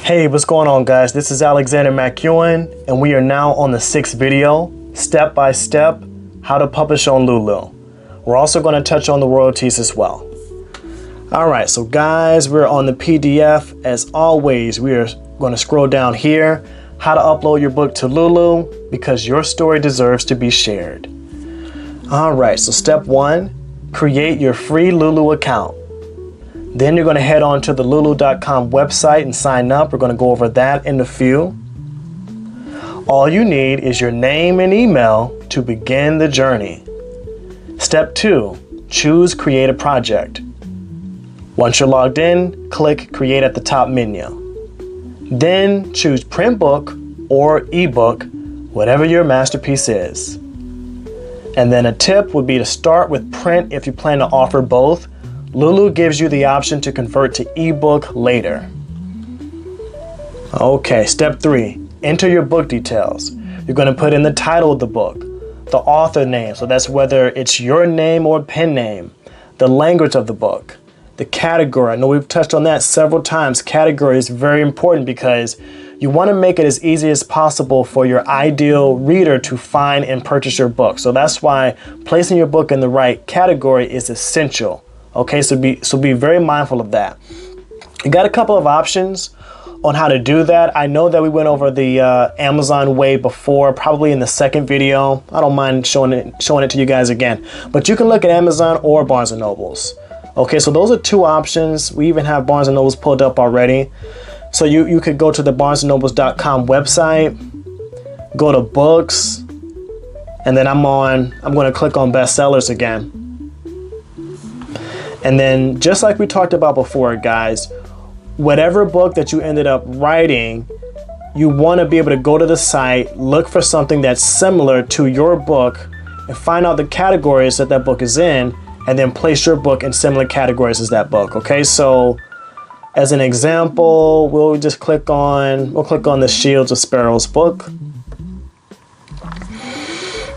Hey, what's going on, guys? This is Alexander McEwen, and we are now on the 6th video, step by step, how to publish on Lulu. We're also going to touch on the royalties as well. All right, so guys, we're on the PDF. As always, we are going to scroll down here, how to upload your book to Lulu, because your story deserves to be shared. All right, so step 1, create your free Lulu account. Then you're going to head on to the lulu.com website and sign up. We're going to go over that in a few. All you need is your name and email to begin the journey. Step 2, choose create a project. Once you're logged in, click create at the top menu. Then choose print book or ebook, whatever your masterpiece is. And then a tip would be to start with print if you plan to offer both. Lulu gives you the option to convert to ebook later. Okay, step 3, enter your book details. You're going to put in the title of the book, the author name, so that's whether it's your name or pen name, the language of the book, the category. I know we've touched on that several times. Category is very important because you want to make it as easy as possible for your ideal reader to find and purchase your book. So that's why placing your book in the right category is essential. Okay, so be very mindful of that. You got a couple of options on how to do that. I know that we went over the Amazon way before, probably in the second video. I don't mind showing it to you guys again. But you can look at Amazon or Barnes & Nobles. Okay, so those are two options. We even have Barnes & Nobles pulled up already. So you could go to the barnesandnobles.com website, go to books, and then I'm going to click on bestsellers again. And then just like we talked about before, guys, whatever book that you ended up writing, you want to be able to go to the site, look for something that's similar to your book, and find out the categories that that book is in, and then place your book in similar categories as that book. Okay, so as an example, we'll click on the Shields of Sparrows book.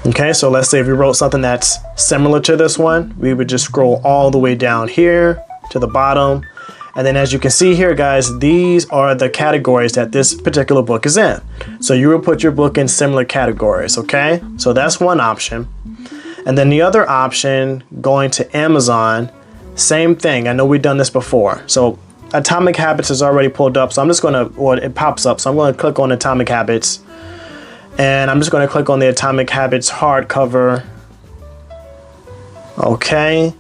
Okay, so let's say if we wrote something that's similar to this one, we would just scroll all the way down here to the bottom. And then as you can see here, guys, these are the categories that this particular book is in. So you will put your book in similar categories, okay? So that's one option. And then the other option, going to Amazon, same thing. I know we've done this before. So Atomic Habits is already pulled up. So I'm just it pops up. So I'm going to click on Atomic Habits. And I'm just going to click on the Atomic Habits hardcover. Okay.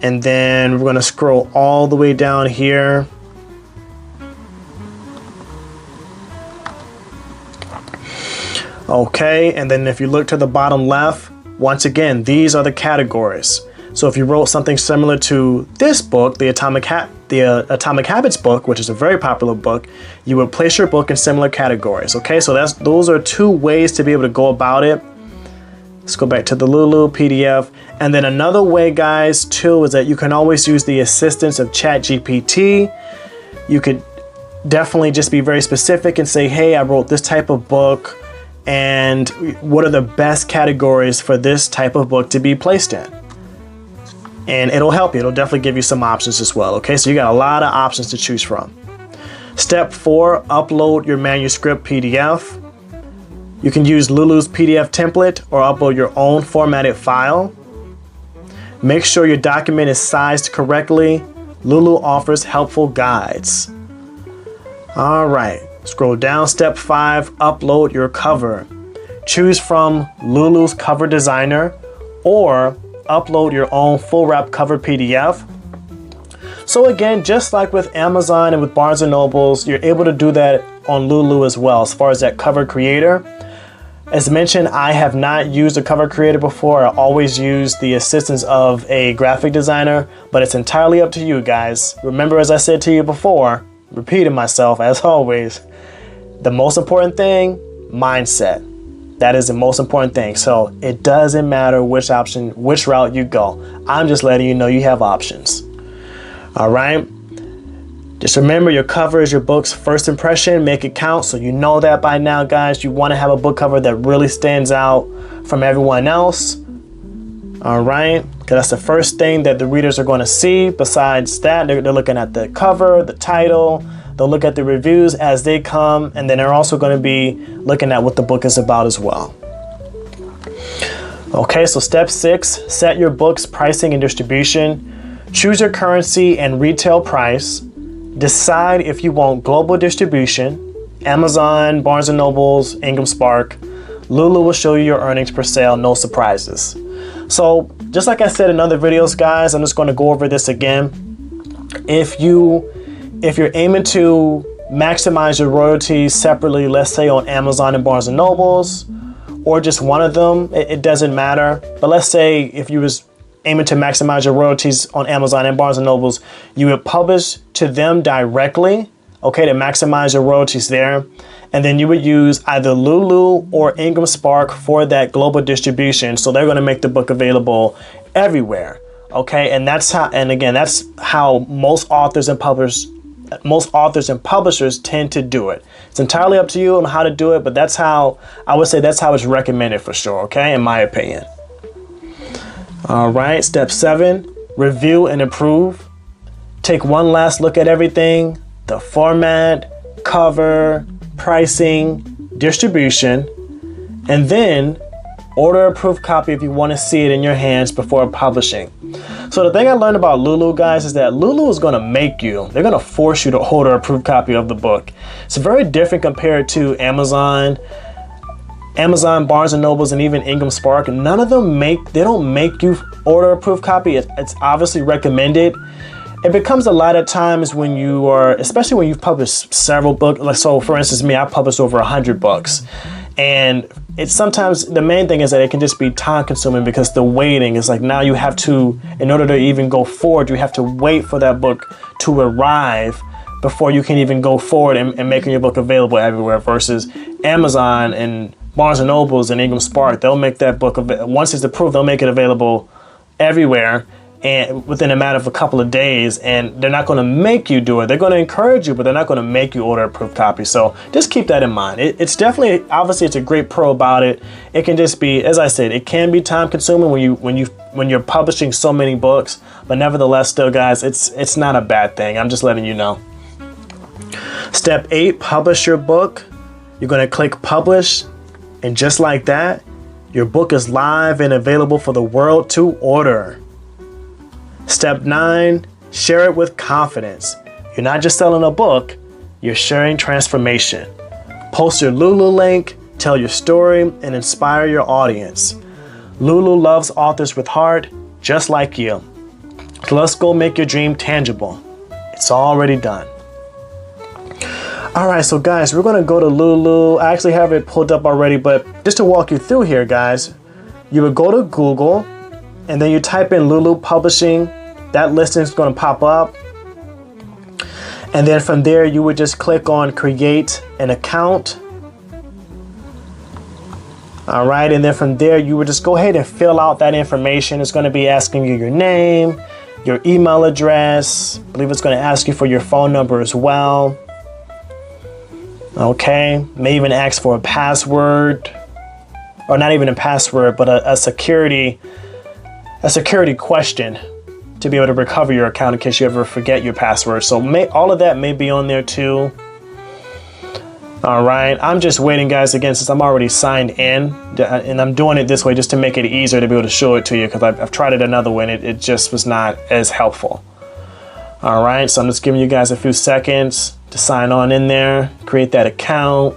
And then we're going to scroll all the way down here. Okay. And then if you look to the bottom left, once again, these are the categories. So if you wrote something similar to this book, the Atomic Habits book, which is a very popular book, you would place your book in similar categories. Okay, so those are two ways to be able to go about it. Let's go back to the Lulu PDF. And then another way, guys, too, is that you can always use the assistance of ChatGPT. You could definitely just be very specific and say, hey, I wrote this type of book, and what are the best categories for this type of book to be placed in? And it'll help you. It'll definitely give you some options as well. Okay, so you got a lot of options to choose from. Step 4, upload your manuscript PDF. You can use Lulu's PDF template or upload your own formatted file. Make sure your document is sized correctly. Lulu offers helpful guides. All right, scroll down. Step 5, upload your cover. Choose from Lulu's cover designer or upload your own full wrap cover PDF. So again, just like with Amazon and with Barnes & Nobles, you're able to do that on Lulu as well as far as that cover creator. As mentioned, I have not used a cover creator before. I always use the assistance of a graphic designer, but it's entirely up to you guys. Remember, as I said to you before, repeating myself as always, the most important thing, mindset. That is the most important thing. So it doesn't matter which route you go. I'm just letting you know you have options. All right. Just remember, your cover is your book's first impression. Make it count. So you know that by now, guys. You want to have a book cover that really stands out from everyone else. All right. Because that's the first thing that the readers are going to see. Besides that, they're looking at the cover, the title, They'll look at the reviews as they come, and then they're also going to be looking at what the book is about as well. Okay, so step 6, set your book's pricing and distribution. Choose your currency and retail price. Decide if you want global distribution. Amazon, Barnes & Nobles, Ingram Spark. Lulu will show you your earnings per sale, no surprises. So just like I said in other videos, guys, I'm just going to go over this again. If you're aiming to maximize your royalties separately, let's say on Amazon and Barnes & Nobles, or just one of them, it doesn't matter. But let's say if you was aiming to maximize your royalties on Amazon and Barnes & Nobles, you would publish to them directly, okay, to maximize your royalties there. And then you would use either Lulu or Ingram Spark for that global distribution. So they're going to make the book available everywhere. Okay, and that's how most authors and publishers tend to do it. It's entirely up to you on how to do it, but that's how it's recommended for sure, okay, in my opinion. All right, step 7, review and improve. Take one last look at everything, the format, cover, pricing, distribution, and then order a proof copy if you want to see it in your hands before publishing. So the thing I learned about Lulu, guys, is that Lulu is going to they're going to force you to order a proof copy of the book. It's very different compared to Amazon, Barnes & Nobles, and even Ingram Spark. None of them they don't make you order a proof copy. It's obviously recommended. It becomes a lot of times when especially when you've published several books. Like, so for instance, me, I published over 100 books. And it's sometimes, the main thing is that it can just be time consuming because the waiting is like, now you have to, in order to even go forward, you have to wait for that book to arrive before you can even go forward and making your book available everywhere, versus Amazon and Barnes & Nobles and Ingram Spark. They'll make that book, once it's approved, they'll make it available everywhere and within a matter of a couple of days, and they're not going to make you do it. They're going to encourage you, but they're not going to make you order a proof copy. So just keep that in mind. It's definitely, obviously, it's a great pro about it. It can just be, as I said, it can be time consuming when you're publishing so many books, but nevertheless, still, guys, it's not a bad thing. I'm just letting you know. Step 8, publish your book. You're going to click publish, and just like that, your book is live and available for the world to order. Step 9, share it with confidence. You're not just selling a book, you're sharing transformation. Post your Lulu link, tell your story, and inspire your audience. Lulu loves authors with heart, just like you. So let's go make your dream tangible. It's already done. All right, so guys, we're gonna go to Lulu. I actually have it pulled up already, but just to walk you through here, guys, you would go to Google and then you type in Lulu Publishing. That listing is going to pop up. And then from there, you would just click on create an account. All right. And then from there, you would just go ahead and fill out that information. It's going to be asking you your name, your email address. I believe it's going to ask you for your phone number as well. Okay. May even ask for a password, or not even a password, but a security question to be able to recover your account in case you ever forget your password. So all of that may be on there too. All right, I'm just waiting, guys, again, since I'm already signed in, and I'm doing it this way just to make it easier to be able to show it to you, because I've tried it another way and it just was not as helpful. All right, so I'm just giving you guys a few seconds to sign on in there, create that account.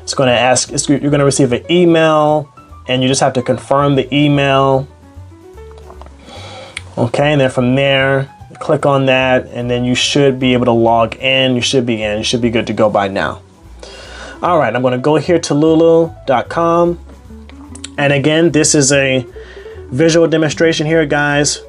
It's going to ask, you're going to receive an email, and you just have to confirm the email. Okay, and then from there, click on that, and then you should be able to log in. You should be in. You should be good to go by now. All right, I'm going to go here to lulu.com. And again, this is a visual demonstration here, guys.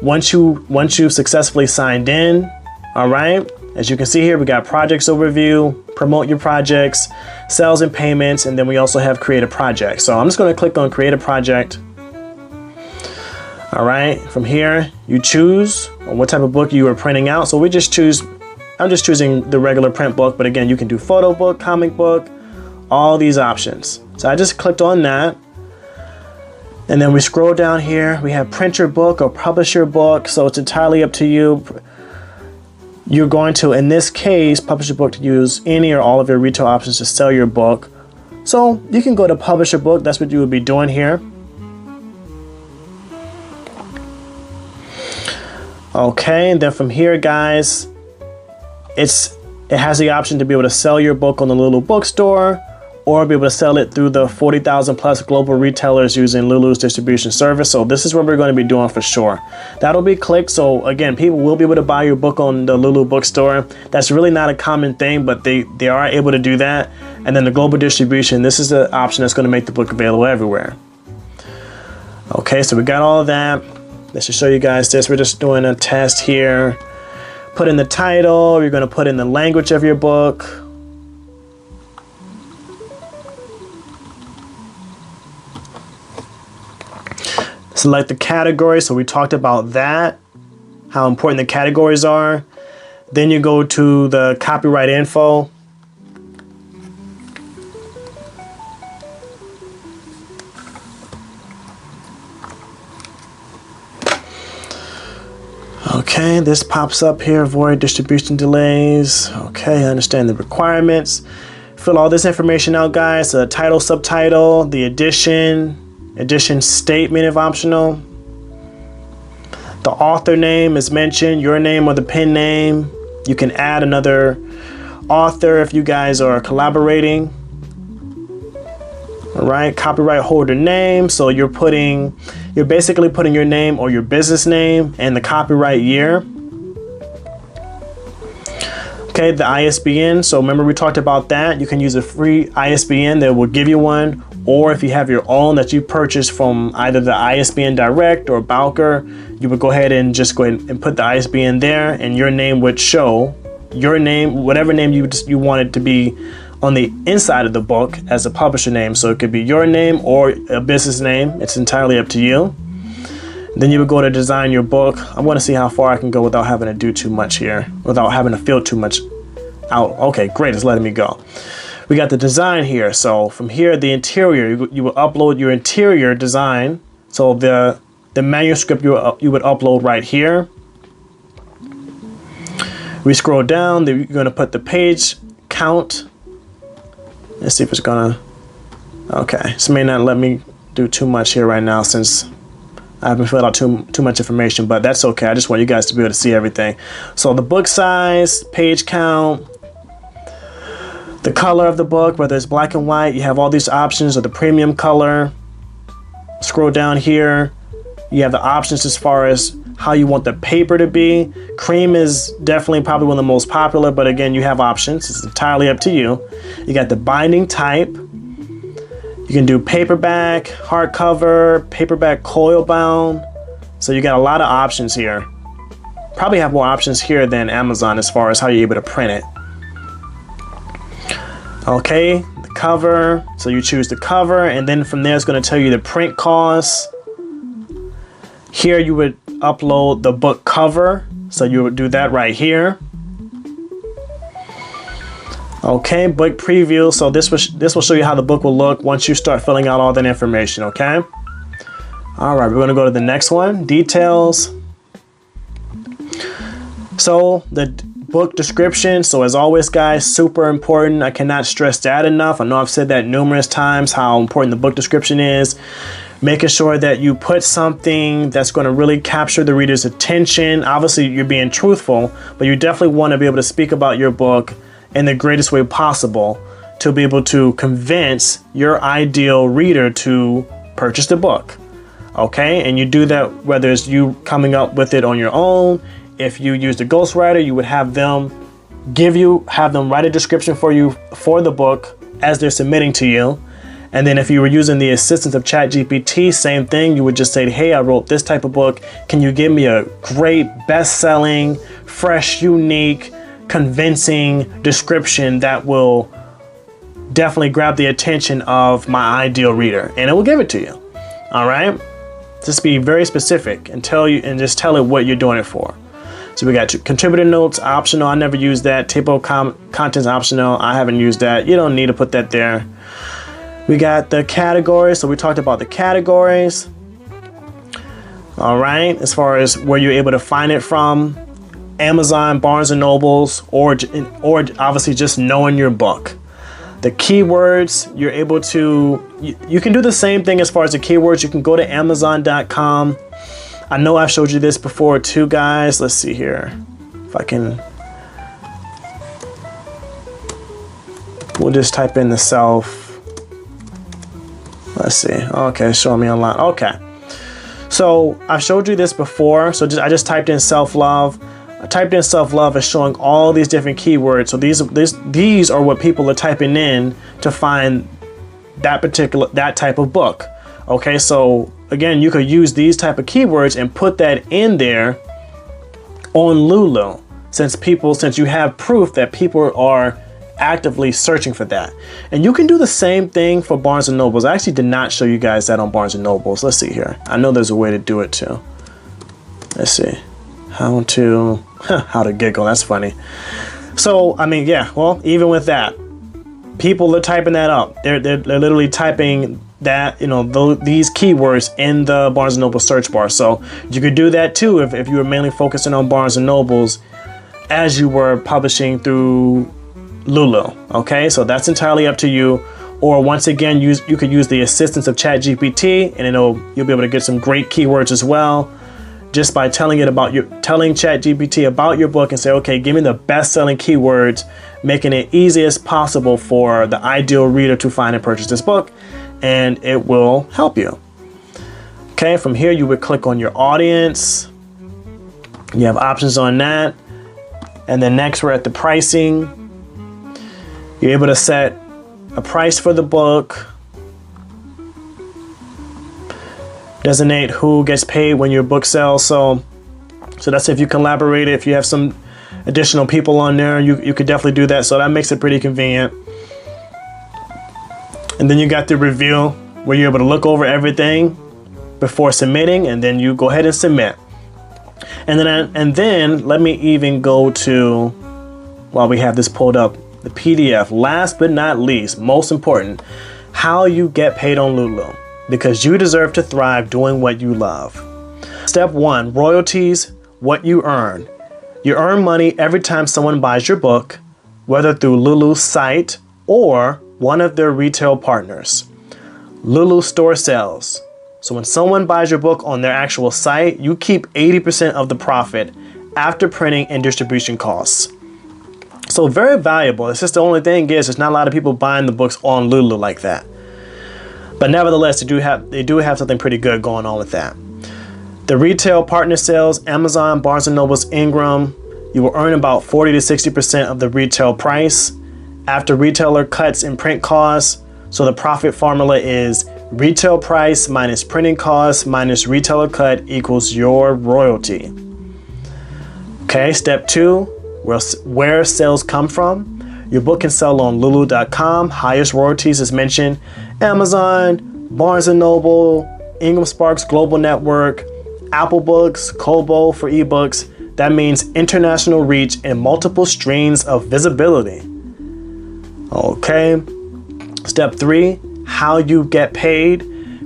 Once you've successfully signed in, all right, as you can see here, we got projects overview, promote your projects, sales and payments, and then we also have create a project. So I'm just going to click on create a project. All right, from here, you choose what type of book you are printing out. So I'm just choosing the regular print book, but again, you can do photo book, comic book, all these options. So I just clicked on that. And then we scroll down here, we have print your book or publish your book. So it's entirely up to you. you're going to, in this case, publish a book to use any or all of your retail options to sell your book. So you can go to publish a book. That's what you would be doing here. Okay, and then from here, guys, it has the option to be able to sell your book on the Lulu bookstore, or be able to sell it through the 40,000 plus global retailers using Lulu's distribution service. So this is what we're going to be doing for sure. That'll be clicked. So again, people will be able to buy your book on the Lulu bookstore. That's really not a common thing, but they are able to do that. And then the global distribution, this is the option that's going to make the book available everywhere. Okay, so we got all of that. Let's just show you guys this. We're just doing a test here. Put in the title. You're going to put in the language of your book. Select the category. So we talked about that, how important the categories are. Then you go to the copyright info. Okay, this pops up here, avoid distribution delays. Okay, I understand the requirements. Fill all this information out, guys. The title, subtitle, the edition statement if optional. The author name is mentioned, your name or the pen name. You can add another author if you guys are collaborating. All right, copyright holder name. So you're basically putting your name or your business name and the copyright year. Okay, the ISBN. So remember we talked about that. You can use a free ISBN that will give you one, or if you have your own that you purchased from either the ISBN Direct or Bowker, you would go ahead and just go ahead and put the ISBN there, and your name would show your name, whatever name you wanted to be on the inside of the book as a publisher name. So it could be your name or a business name. It's entirely up to you. Then you would go to design your book. I want to see how far I can go without having to do too much here, without having to fill too much out. Okay, great, it's letting me go. We got the design here. So from here, the interior, you will upload your interior design. So the manuscript you would upload right here. We scroll down, you're going to put the page count. Let's see if it's gonna, okay, this may not let me do too much here right now since I haven't filled out too much information, but that's okay. I just want you guys to be able to see everything. So the book size, page count, the color of the book, whether it's black and white, you have all these options of the premium color. Scroll down here, you have the options as far as how you want the paper to be. Cream is definitely probably one of the most popular, but again, you have options. It's entirely up to you. You got the binding type. You can do paperback, hardcover, paperback coil bound. So you got a lot of options here. Probably have more options here than Amazon as far as how you're able to print it. Okay, the cover. So you choose the cover, and then from there it's going to tell you the print costs. Here you would upload the book cover. So you would do that right here. Okay, book preview. So this will show you how the book will look once you start filling out all that information, okay? All right, we're gonna go to the next one, details. So the book description. So as always, guys, super important. I cannot stress that enough. I know I've said that numerous times, how important the book description is. Making sure that you put something that's going to really capture the reader's attention. Obviously, you're being truthful, but you definitely want to be able to speak about your book in the greatest way possible to be able to convince your ideal reader to purchase the book. Okay, and you do that whether it's you coming up with it on your own. If you use the ghostwriter, you would have them write a description for you for the book as they're submitting to you. And then if you were using the assistance of ChatGPT, same thing. You would just say, hey, I wrote this type of book. Can you give me a great, best-selling, fresh, unique, convincing description that will definitely grab the attention of my ideal reader? And it will give it to you. All right? Just be very specific and just tell it what you're doing it for. So we got contributor notes, optional. I never use that. Table of contents, optional. I haven't used that. You don't need to put that there. We got the categories. So we talked about the categories. All right. As far as where you're able to find it from. Amazon, Barnes and Nobles, or obviously just knowing your book. The keywords, you're able to, you can do the same thing as far as the keywords. You can go to Amazon.com. I know I've showed you this before too, guys. Let's see here. If I can, we'll just type in the self. Let's see. Okay, show me online. Okay. So I've showed you this before. So I just typed in self-love. I typed in self-love is showing all these different keywords. So these are what people are typing in to find that type of book. Okay, so again, you could use these type of keywords and put that in there on Lulu, since you have proof that people are actively searching for that. And you can do the same thing for Barnes and Nobles. I actually did not show you guys that on Barnes and Nobles. Let's see here. I know there's a way to do it too. Let's see. How to giggle. That's funny. So, I mean, yeah, well, even with that, people are typing that up. They're literally typing that, these keywords in the Barnes and Noble search bar. So you could do that too if you were mainly focusing on Barnes and Nobles as you were publishing through Lulu. Okay, so that's entirely up to you. Or once again, you could use the assistance of ChatGPT, and you'll be able to get some great keywords as well, just by telling ChatGPT about your book and say, okay, give me the best-selling keywords, making it easy as possible for the ideal reader to find and purchase this book, and it will help you. Okay, from here you would click on your audience. You have options on that, and then next we're at the pricing. You're able to set a price for the book. Designate who gets paid when your book sells. So that's if you collaborate. If you have some additional people on there, you could definitely do that. So that makes it pretty convenient. And then you got the review where you're able to look over everything before submitting, and then you go ahead and submit. And then let me even go to, while we have this pulled up, the PDF. Last but not least, most important, how you get paid on Lulu, because you deserve to thrive doing what you love. Step 1, royalties, what you earn. You earn money every time someone buys your book, whether through Lulu's site or one of their retail partners. Lulu store sales. So when someone buys your book on their actual site, you keep 80% of the profit after printing and distribution costs. So very valuable. It's just the only thing is there's not a lot of people buying the books on Lulu like that. But nevertheless, they do have something pretty good going on with that. The retail partner sales, Amazon, Barnes & Nobles, Ingram, you will earn about 40 to 60% of the retail price after retailer cuts in print costs. So the profit formula is retail price minus printing costs minus retailer cut equals your royalty. Okay, step 2. Where sales come from. Your book can sell on Lulu.com. Highest royalties is mentioned. Amazon, Barnes & Noble, Ingram Sparks Global Network, Apple Books, Kobo for ebooks. That means international reach and multiple streams of visibility. Okay. Step 3, how you get paid.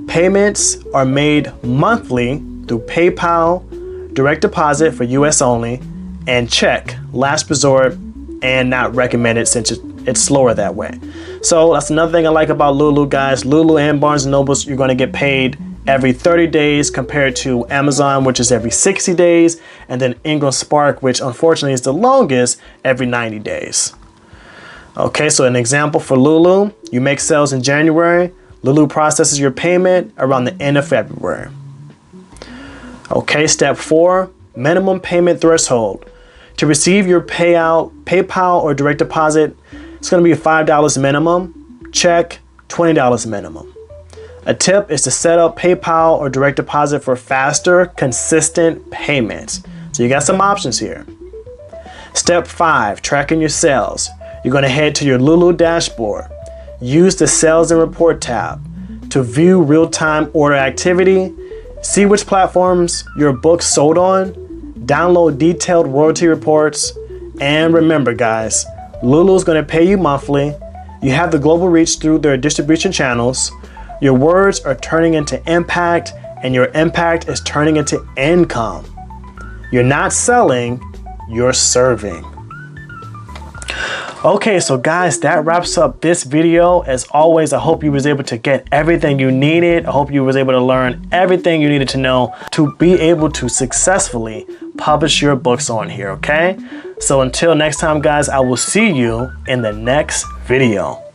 Payments are made monthly through PayPal, direct deposit for US only, and check, last resort, and not recommended since it's slower that way. So that's another thing I like about Lulu, guys. Lulu and Barnes & Nobles, you're going to get paid every 30 days compared to Amazon, which is every 60 days, and then Ingram Spark, which unfortunately is the longest, every 90 days. Okay, so an example for Lulu, you make sales in January. Lulu processes your payment around the end of February. Okay, step 4, minimum payment threshold. To receive your payout, PayPal or direct deposit, it's going to be $5 minimum. Check, $20 minimum. A tip is to set up PayPal or direct deposit for faster, consistent payments. So you got some options here. Step 5, tracking your sales. You're going to head to your Lulu dashboard. Use the Sales and Report tab to view real-time order activity, see which platforms your book sold on, download detailed royalty reports, and remember, guys, Lulu's going to pay you monthly. You have the global reach through their distribution channels. Your words are turning into impact, and your impact is turning into income. You're not selling, you're serving. Okay, so guys, that wraps up this video. As always, I hope you was able to get everything you needed. I hope you was able to learn everything you needed to know to be able to successfully publish your books on here, okay? So until next time, guys, I will see you in the next video.